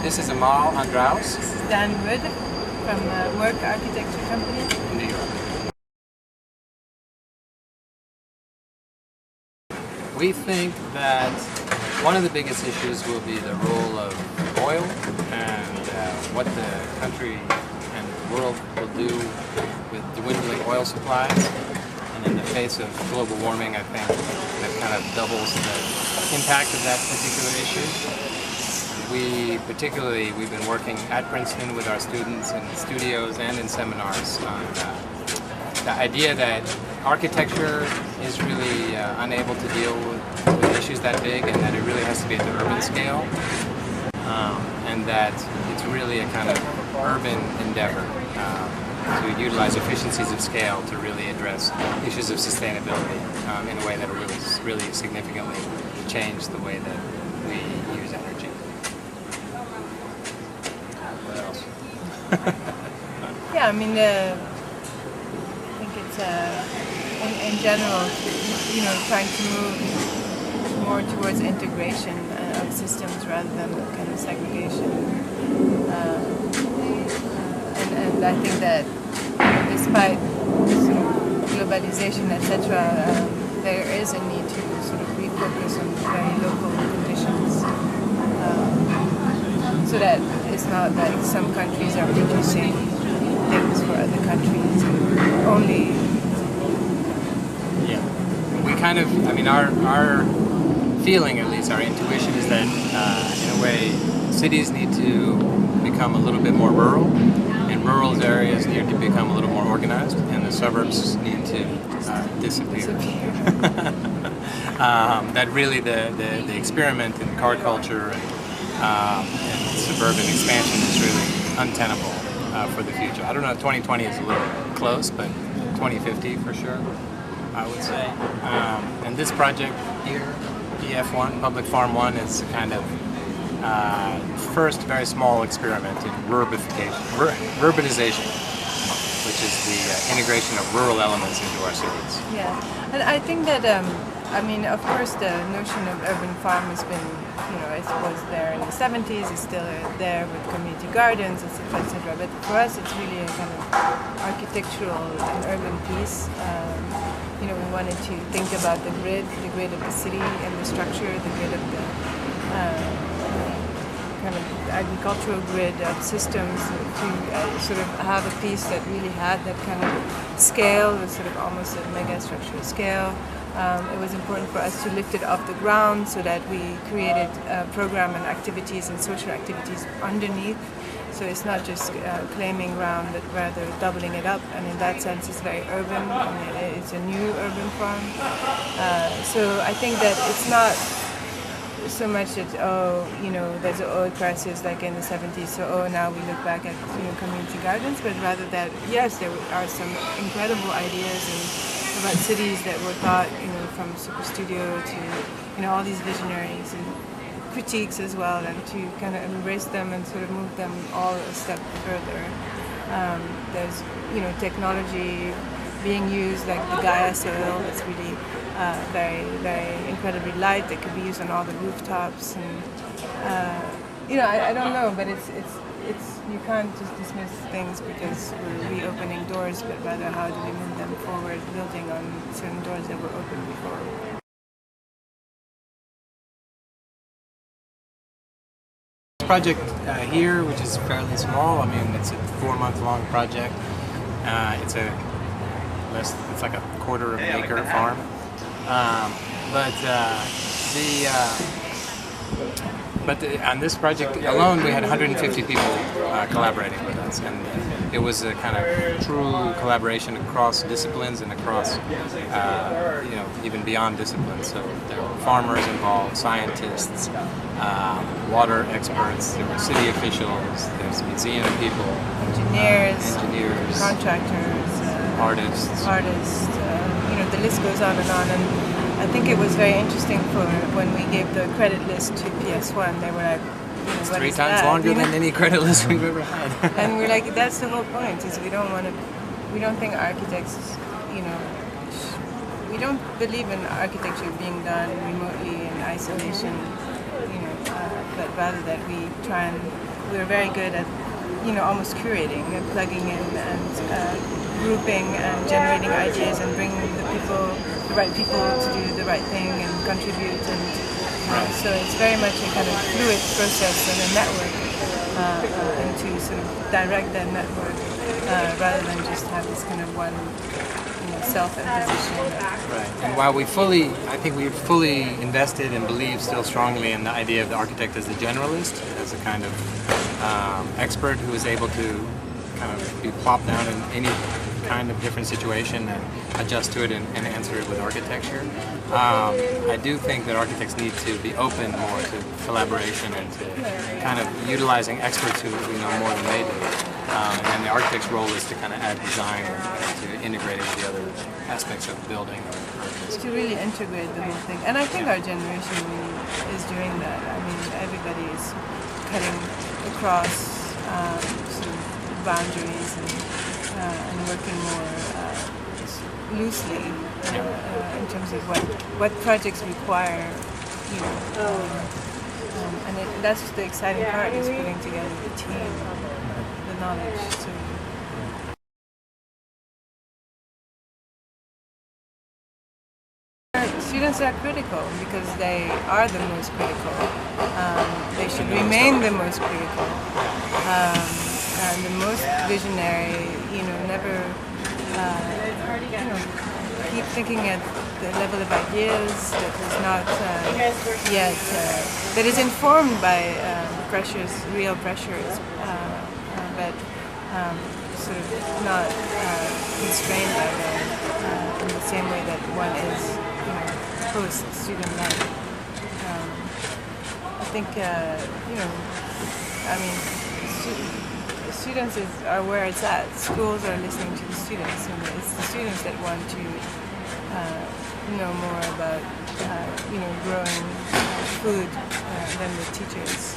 This is Amale, Andraos. This is Dan Wood from WorkAC Architecture Company In New York. We think that one of the biggest issues will be the role of oil and what the country and the world will do with dwindling oil supplies. And in the face of global warming, I think that kind of doubles the impact of that particular issue. We've been working at Princeton with our students in studios and in seminars on the idea that architecture is really unable to deal with issues that big, and that it really has to be at the urban scale, and that it's really a kind of urban endeavor to utilize efficiencies of scale to really address issues of sustainability in a way that will really significantly change the way that we use energy. What else? Yeah, I mean, I think it's in general, trying to move more towards integration of systems rather than kind of segregation. And I think that despite sort of globalization, etc., there is a need to sort of refocus on very local conditions, so that it's not like some countries are producing things for other countries only. Yeah, we kind of, I mean, our feeling, at least our intuition, is that in a way cities need to become a little bit more rural, and rural areas need to become a little more organized, and the suburbs need to disappear. That really the experiment in car culture and suburban expansion is really untenable for the future. I don't know, 2020 is a little close, but 2050 for sure, I would say. And this project here, PF1, Public Farm 1, is kind of first very small experiment in urbanization, which is the integration of rural elements into our cities. Yeah, and I think that, I mean, of course, the notion of urban farm has been, it was there in the 70s, it's still there with community gardens, etc., etc. But for us, it's really a kind of architectural and urban piece. We wanted to think about the grid of the city and the structure, the grid of the kind of agricultural grid of systems, to sort of have a piece that really had that kind of scale, was sort of almost a mega structural scale. It was important for us to lift it off the ground so that we created program and activities and social activities underneath. So it's not just claiming ground, but rather doubling it up. And in that sense, it's very urban. And it's a new urban farm. So I think that it's not so much that, there's an oil crisis like in the 70s, so now we look back at community gardens, but rather that, yes, there are some incredible ideas about cities that were thought, from Super Studio to, all these visionaries and critiques as well, and to kind of embrace them and sort of move them all a step further. There's, technology being used, like the Gaia soil, that's really very, very incredibly light, that could be used on all the rooftops, and I don't know, but it's you can't just dismiss things because we're reopening doors, but rather how do we move them forward, building on certain doors that were open before. Project here, which is fairly small. I mean, it's a 4-month-long project. It's like a quarter of an acre farm. But on this project alone, we had 150 people collaborating with us, and it was a kind of true collaboration across disciplines and across, even beyond disciplines. So there were farmers involved, scientists, water experts, there were city officials, there's museum people, engineers, contractors, artists. The list goes on and on. And I think it was very interesting for when we gave the credit list to PS1. They were like, it's 3 times longer than any credit list we've ever had. And we're like, that's the whole point. Is we don't think architects, we don't believe in architecture being done remotely in isolation, but rather that we try and we're very good at, almost curating and plugging in and grouping and generating ideas and bringing the right people to do the right thing and contribute. And so it's very much a kind of fluid process and a network, and to sort of direct that network rather than just have this kind of one self-imposition. Right. And while I think we fully invested and believe still strongly in the idea of the architect as a generalist, as a kind of expert who is able to kind of be plopped down in any kind of different situation and adjust to it and answer it with architecture. I do think that architects need to be open more to collaboration and to kind of utilizing experts who know more than they do. And the architect's role is to kind of add design to integrate it with the other aspects of the building. To really integrate the whole thing. And I think our generation really is doing that. I mean, everybody is cutting across sort of boundaries and working more loosely in terms of what projects require, and that's the exciting part, is putting together the team, the knowledge. So. Students are critical because they are the most critical. They should remain the most critical. And the most visionary, never, keep thinking at the level of ideas that is not yet, that is informed by real pressures, but sort of not constrained by them in the same way that one is, post-student life. I think, students are where it's at. Schools are listening to the students, and it's the students that want to know more about, growing food than the teachers.